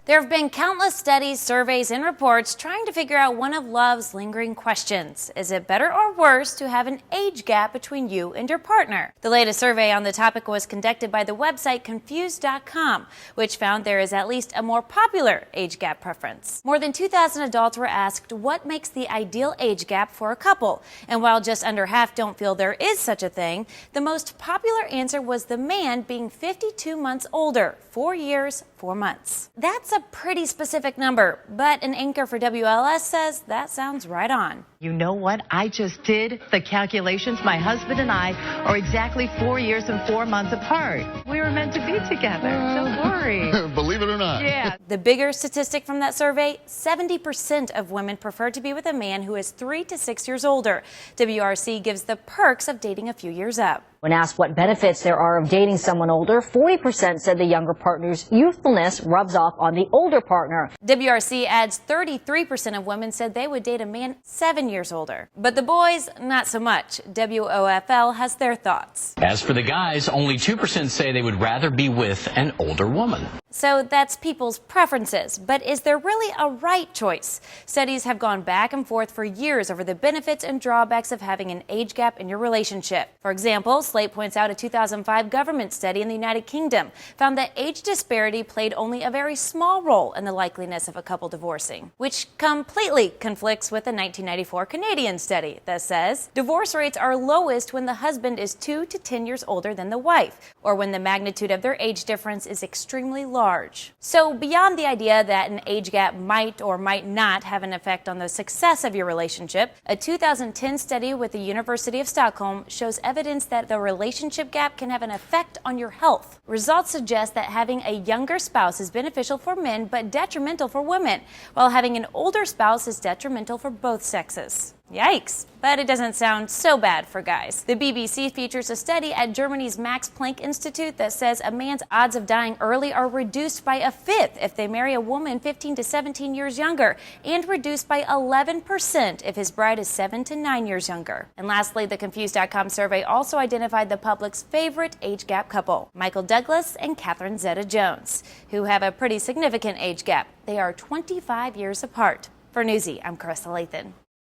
There have been countless studies, surveys, and reports trying to figure out one of love's lingering questions. Is it better or worse to have an age gap between you and your partner? The latest survey on the topic was conducted by the website Confused.com, which found there is at least a more popular age gap preference. More than 2,000 adults were asked what makes the ideal age gap for a couple. And while just under half don't feel there is such a thing, the most popular answer was the man being 52 months older, 4 years, 4 months. That's a pretty specific number, but an anchor for WLS says that sounds right on. You know what? I just did the calculations. My husband and I are exactly 4 years and 4 months apart. We were meant to be together. Don't worry. Believe it or not. Yeah. The bigger statistic from that survey, 70% of women prefer to be with a man who is 3 to 6 years older. WRC gives the perks of dating a few years up. When asked what benefits there are of dating someone older, 40% said the younger partner's youthfulness rubs off on the older partner. WRC adds 33% of women said they would date a man 7 years older. But the boys, not so much. WOFL has their thoughts. As for the guys, only 2% say they would rather be with an older woman. So that's people's preferences, but is there really a right choice? Studies have gone back and forth for years over the benefits and drawbacks of having an age gap in your relationship. For example, Slate points out a 2005 government study in the United Kingdom found that age disparity played only a very small role in the likeliness of a couple divorcing, which completely conflicts with a 1994 Canadian study that says divorce rates are lowest when the husband is 2 to 10 years older than the wife, or when the magnitude of their age difference is extremely large. So beyond the idea that an age gap might or might not have an effect on the success of your relationship, a 2010 study with the University of Stockholm shows evidence that the relationship gap can have an effect on your health. Results suggest that having a younger spouse is beneficial for men but detrimental for women, while having an older spouse is detrimental for both sexes. Yikes, but it doesn't sound so bad for guys. The BBC features a study at Germany's Max Planck Institute that says a man's odds of dying early are reduced by a fifth if they marry a woman 15 to 17 years younger, and reduced by 11% if his bride is 7 to 9 years younger. And lastly, the Confused.com survey also identified the public's favorite age gap couple, Michael Douglas and Catherine Zeta-Jones, who have a pretty significant age gap. They are 25 years apart. For Newsy, I'm Carissa Lathan.